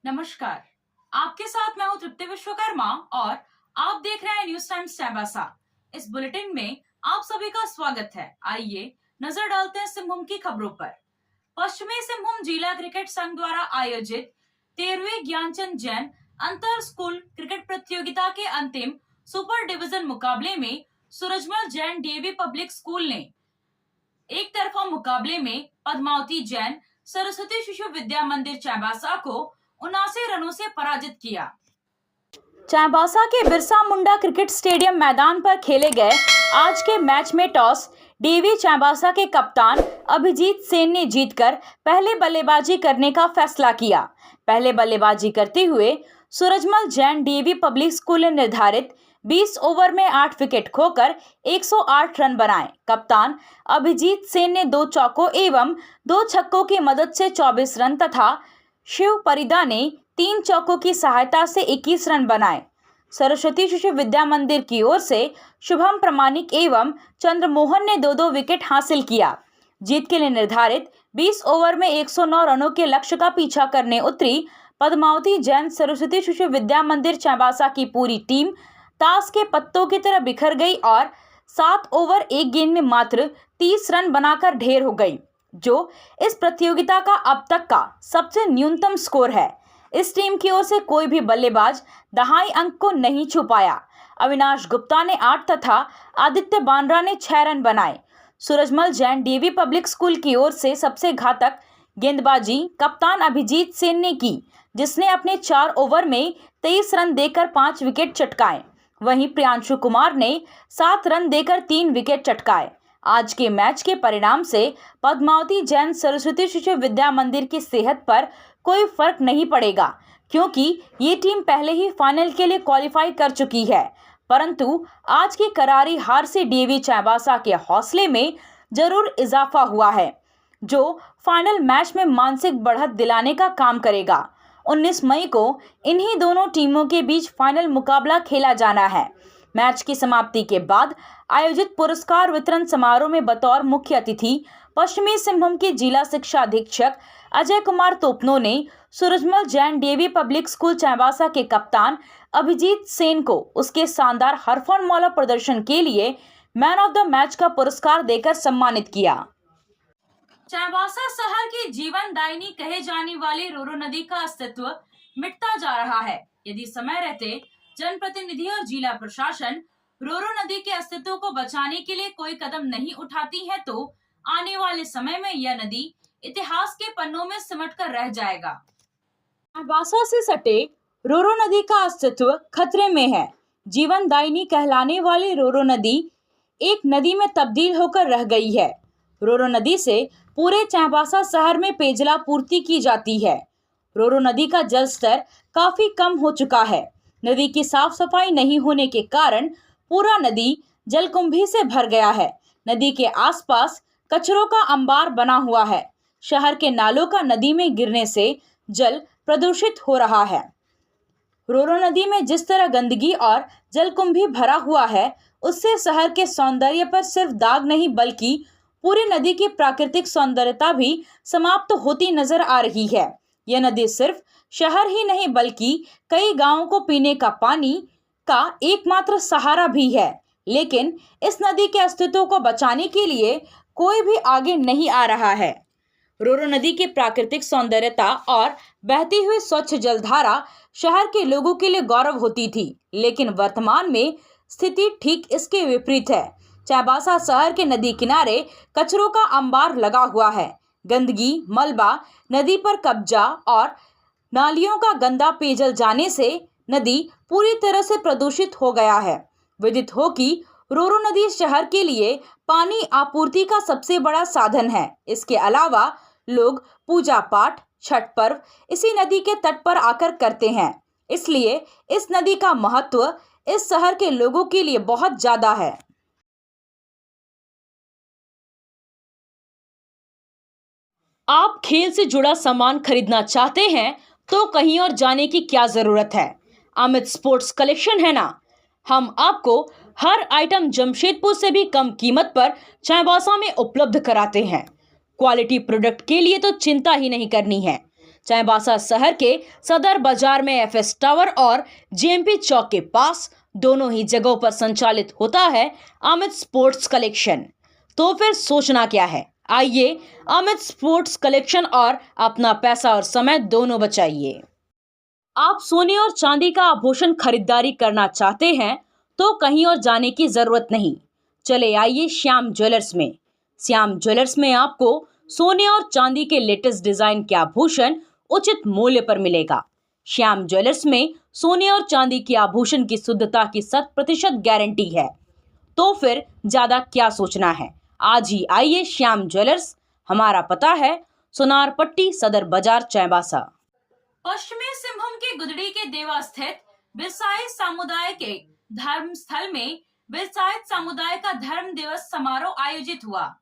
नमस्कार। आपके साथ मैं हूं तृप्ति विश्वकर्मा और आप देख रहे हैं न्यूज टाइम्स चाईबासा। इस बुलेटिन में आप सभी का स्वागत है। आइए नजर डालते हैं सिंहभूम की खबरों पर। पश्चिमी सिंहभूम जिला क्रिकेट संघ द्वारा आयोजित 13वीं ज्ञानचंद जैन अंतर स्कूल क्रिकेट प्रतियोगिता के अंतिम सुपर डिवीजन मुकाबले में Surajmal Jain DAV public school ने एक तरफा मुकाबले में पद्मावती जैन सरस्वती शिशु विद्या मंदिर चाईबासा को 79 रनों से पराजित किया। चाईबासा के बिरसा मुंडा क्रिकेट स्टेडियम मैदान पर खेले गए आज के मैच में टॉस डीवी चाईबासा के कप्तान अभिजीत सेन ने जीतकर पहले बल्लेबाजी करने का फैसला किया। पहले बल्लेबाजी करते हुए Surajmal Jain DV public school ने निर्धारित 20 ओवर में 8 विकेट खोकर 108 रन बनाए। कप्तान अभिजीत सेन ने 2 चौकों एवं 2 छक्कों की मदद से 24 रन तथा शिव परिदा ने 3 चौकों की सहायता से 21 रन बनाए। सरस्वती शिशु विद्या मंदिर की ओर से शुभम प्रमाणिक एवं चंद्रमोहन ने 2-2 विकेट हासिल किया। जीत के लिए निर्धारित 20 ओवर में 109 रनों के लक्ष्य का पीछा करने उतरी पद्मावती जैन सरस्वती शिशु विद्या मंदिर चाईबासा की पूरी टीम ताश के पत्तों की तरह बिखर गई और 7 ओवर 1 गेंद में मात्र 30 रन बनाकर ढेर हो गई, जो इस प्रतियोगिता का अब तक का सबसे न्यूनतम स्कोर है। इस टीम की ओर से कोई भी बल्लेबाज दहाई अंक को नहीं छू पाया। अविनाश गुप्ता ने 8 तथा आदित्य बांद्रा ने 6 रन बनाए। Surajmal Jain DV public school की ओर से सबसे घातक गेंदबाजी कप्तान अभिजीत सेन ने की, जिसने अपने 4 ओवर में 23 रन देकर 5 विकेट चटकाए। वहीं प्रियांशु कुमार ने 7 रन देकर 3 विकेट चटकाए। आज के मैच के परिणाम से पद्मावती जैन सरस्वती शिशु विद्या मंदिर की सेहत पर कोई फर्क नहीं पड़ेगा, क्योंकि ये टीम पहले ही फाइनल के लिए क्वालिफाई कर चुकी है। परंतु आज की करारी हार से डीवी चाईबासा के हौसले में जरूर इजाफा हुआ है, जो फाइनल मैच में मानसिक बढ़त दिलाने का काम करेगा। 19 मई को इन्हीं दोनों टीमों के बीच फाइनल मुकाबला खेला जाना है। मैच की समाप्ति के बाद आयोजित पुरस्कार वितरण समारोह में बतौर मुख्य अतिथि पश्चिमी सिंहभूम के जिला शिक्षा अधीक्षक अजय कुमार तोपनो ने Surajmal Jain DV public school Chaibasa के कप्तान अभिजीत सेन को उसके शानदार हरफन मौला प्रदर्शन के लिए मैन ऑफ द मैच का पुरस्कार देकर सम्मानित किया। चाईबासा शहर की जीवनदायिनी कहे जाने वाली रोरो नदी का अस्तित्व मिटता जा रहा है। यदि समय रहते जनप्रतिनिधि और जिला प्रशासन रोरो नदी के अस्तित्व को बचाने के लिए कोई कदम नहीं उठाती है तो आने वाले समय में यह नदी इतिहास के पन्नों में सिमट कर रह जाएगा। चाईबासा से सटे रोरो नदी का अस्तित्व खतरे में है। जीवनदायिनी कहलाने वाली रोरो नदी एक नदी में तब्दील होकर रह गई है। रोरो नदी से पूरे चाईबासा शहर में पेयजलापूर्ति की जाती है। रोरो नदी का जल स्तर काफी कम हो चुका है। नदी की साफ सफाई नहीं होने के कारण पूरा नदी जलकुंभी से भर गया है। नदी के आसपास कचरों का अंबार बना हुआ है। शहर के नालों का नदी में गिरने से जल प्रदूषित हो रहा है। रोरो नदी में जिस तरह गंदगी और जलकुंभी भरा हुआ है, उससे शहर के सौंदर्य पर सिर्फ दाग नहीं बल्कि पूरी नदी की प्राकृतिक सौंदर्यता भी समाप्त होती नजर आ रही है। यह नदी सिर्फ शहर ही नहीं बल्कि कई गांवों को पीने का पानी का एकमात्र सहारा भी है, लेकिन इस नदी के अस्तित्व को बचाने के लिए कोई भी आगे नहीं आ रहा है। रोरो नदी की प्राकृतिक सौंदर्यता और बहती हुई स्वच्छ जलधारा शहर के लोगों के लिए गौरव होती थी, लेकिन वर्तमान में स्थिति ठीक इसके विपरीत है। चाईबासा शहर के नदी किनारे कचरों का अंबार लगा हुआ है। गंदगी, मलबा, नदी पर कब्जा और नालियों का गंदा पेयजल जाने से नदी पूरी तरह से प्रदूषित हो गया है। विदित हो कि रोरो नदी शहर के लिए पानी आपूर्ति का सबसे बड़ा साधन है। इसके अलावा लोग पूजा पाठ, छठ पर्व इसी नदी के तट पर आकर करते हैं, इसलिए इस नदी का महत्व इस शहर के लोगों के लिए बहुत ज्यादा है। आप खेल से जुड़ा सामान खरीदना चाहते हैं तो कहीं और जाने की क्या जरूरत है। अमित स्पोर्ट्स कलेक्शन है ना। हम आपको हर आइटम जमशेदपुर से भी कम कीमत पर चाईबासा में उपलब्ध कराते हैं। क्वालिटी प्रोडक्ट के लिए तो चिंता ही नहीं करनी है। चाईबासा शहर के सदर बाजार में एफएस टावर और जेएमपी चौक के पास दोनों ही जगहों पर संचालित होता है अमित स्पोर्ट्स कलेक्शन। तो फिर सोचना क्या है, आइए अमित स्पोर्ट्स कलेक्शन और अपना पैसा और समय दोनों बचाइए। आप सोने और चांदी का आभूषण खरीदारी करना चाहते हैं तो कहीं और जाने की जरूरत नहीं, चले आइए श्याम ज्वेलर्स में। श्याम ज्वेलर्स में आपको सोने और चांदी के लेटेस्ट डिजाइन के आभूषण उचित मूल्य पर मिलेगा। श्याम ज्वेलर्स में सोने और चांदी के आभूषण की शुद्धता की 100% गारंटी है। तो फिर ज्यादा क्या सोचना है, आज ही आइए श्याम ज्वेलर्स। हमारा पता है सोनार पट्टी, सदर बाजार, चाईबासा। पश्चिमी सिंहभूम के गुदड़ी के देवा स्थित बिरसाई समुदाय के धर्म स्थल में बिरसाई समुदाय का धर्म दिवस समारोह आयोजित हुआ।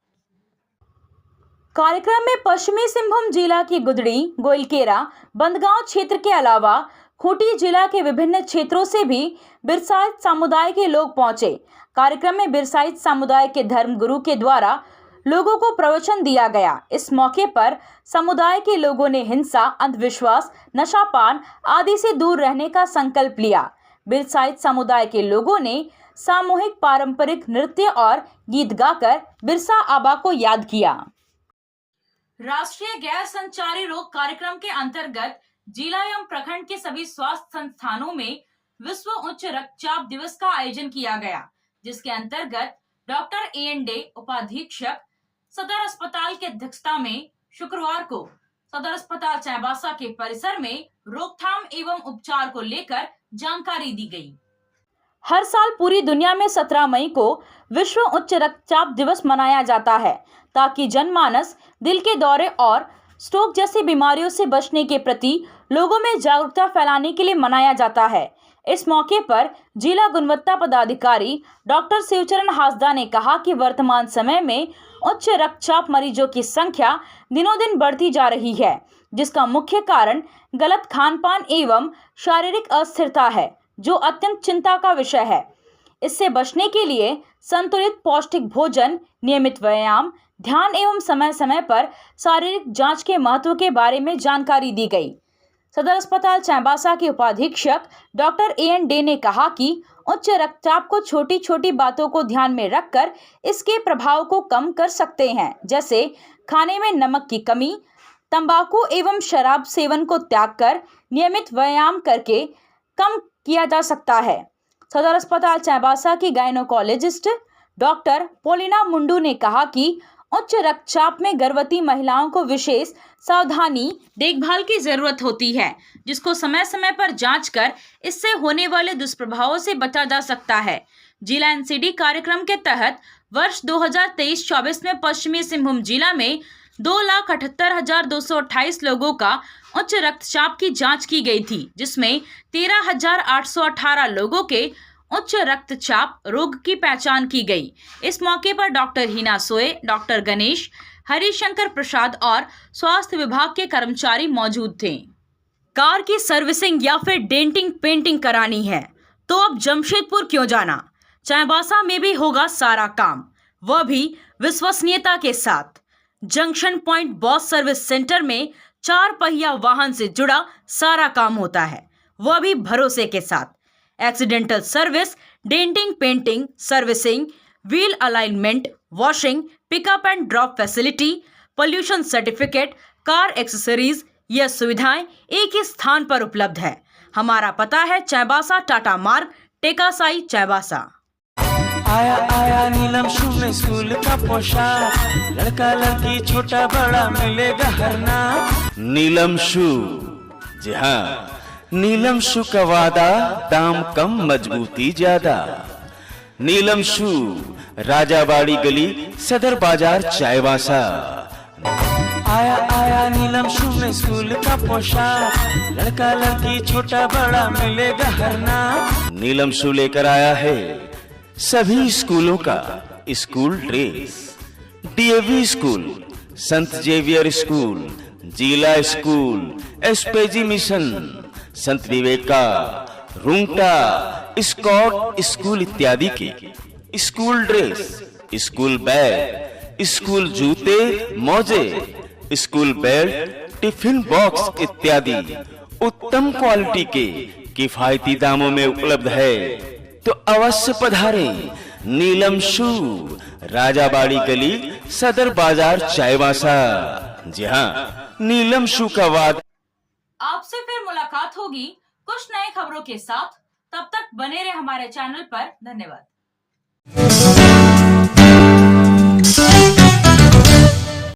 कार्यक्रम में पश्चिमी सिंहभूम जिला की गुदड़ी, गोइलकेरा, बंदगांव क्षेत्र के अलावा खूंटी जिला के विभिन्न क्षेत्रों से भी बिरसाई समुदाय के लोग पहुंचे। कार्यक्रम में बिरसाई समुदाय के धर्म गुरु के द्वारा लोगों को प्रवचन दिया गया। इस मौके पर समुदाय के लोगों ने हिंसा, अंधविश्वास, नशापान आदि से दूर रहने का संकल्प लिया। बिरसाई समुदाय के लोगों ने सामूहिक पारंपरिक नृत्य और गीत गाकर बिरसा आबा को याद किया। राष्ट्रीय गैर संचारी रोग कार्यक्रम के अंतर्गत जिला एवं प्रखंड के सभी स्वास्थ्य संस्थानों में विश्व उच्च रक्तचाप दिवस का आयोजन किया गया, जिसके अंतर्गत डॉक्टर एएन डे, उपाधीक्षक सदर अस्पताल की अध्यक्षता में शुक्रवार को सदर अस्पताल चाईबासा के परिसर में रोकथाम एवं उपचार को लेकर जानकारी दी गई। हर साल पूरी दुनिया में 17 मई को विश्व उच्च रक्तचाप दिवस मनाया जाता है, ताकि जनमानस दिल के दौरे और स्ट्रोक जैसी बीमारियों से बचने के प्रति लोगों में जागरूकता फैलाने के लिए मनाया जाता है। इस मौके पर जिला गुणवत्ता पदाधिकारी डॉक्टर शिवचरण हासदा ने कहा कि वर्तमान समय में उच्च रक्तचाप मरीजों की संख्या दिनों दिन बढ़ती जा रही है, जिसका मुख्य कारण गलत खान-पान एवं शारीरिक अस्थिरता है, जो अत्यंत चिंता का विषय है। इससे बचने के लिए संतुलित पौष्टिक भोजन, नियमित व्यायाम, ध्यान एवं समय समय पर शारीरिक जांच के महत्व के बारे में जानकारी दी गई। सदर अस्पताल चाईबासा के उपाधीक्षक डॉक्टर एएन डे ने कहा कि उच्च रक्तचाप को छोटी छोटी बातों को ध्यान में रखकर इसके प्रभाव को कम कर सकते हैं, जैसे खाने में नमक की कमी, तंबाकू एवं शराब सेवन को त्याग कर नियमित व्यायाम करके कम किया जा सकता है। सदर अस्पताल चाईबासा की गायनोकोलॉजिस्ट डॉक्टर पोलिना मुंडू ने कहा कि उच्च रक्तचाप में गर्भवती महिलाओं को विशेष सावधानी देखभाल की जरूरत होती है, जिसको समय समय पर जांच कर इससे होने वाले दुष्प्रभावों से बचा जा सकता है। जिला एनसीडी कार्यक्रम के तहत वर्ष 2023-24 में पश्चिमी सिंहभूम जिला में 2,78,228 लोगों का उच्च रक्तचाप की जांच की गई थी, जिसमें 13,818 लोगों के उच्च रक्तचाप रोग की पहचान की गई। इस मौके पर डॉक्टर हिना सोए, डॉक्टर गणेश, हरिशंकर प्रसाद और स्वास्थ्य विभाग के कर्मचारी मौजूद थे। कार की सर्विसिंग या फिर डेंटिंग पेंटिंग करानी है तो अब जमशेदपुर क्यों जाना, चाईबासा में भी होगा सारा काम, वह भी विश्वसनीयता के साथ। Junction point boss service centre में 4 पहिया वाहन से जुड़ा सारा काम होता है, वह भी भरोसे के साथ। Accidental service, denting painting, servicing, wheel alignment, washing, pickup and drop facility, pollution certificate, car accessories, यह सुविधाएं एक ही स्थान पर उपलब्ध है। हमारा पता है चाईबासा टाटा मार्ग, टेकासाई, चाईबासा। आया आया नीलम शू में स्कूल का पोशाक, लड़का लड़की छोटा बड़ा मिलेगा हर नाम। नीलम शू, जी हाँ, नीलम शू का वादा, दाम कम मजबूती ज्यादा। नीलम शू, राजाबाड़ी गली, सदर बाजार, चाईबासा। आया आया नीलम शू में स्कूल का पोशाक, लड़का लड़की छोटा बड़ा मिलेगा हर नाम। नीलम शू लेकर आया है सभी स्कूलों का स्कूल ड्रेस। डीएवी स्कूल, संत जेवियर स्कूल, जिला स्कूल, एसपीजी मिशन, संत विवेका, रुंगटा, स्कॉट स्कूल इत्यादि के school dress, school bag, school जूते, मोजे, स्कूल बेल्ट, टिफिन बॉक्स इत्यादि उत्तम क्वालिटी के किफायती दामों में उपलब्ध है। तो अवश्य पधारें नीलम शू, राजाबाड़ी गली, सदर बाजार, चाईबासा। जी हाँ, नीलम शू का वादा। आपसे फिर मुलाकात होगी कुछ नए खबरों के साथ। तब तक बने रहे हमारे चैनल पर। धन्यवाद।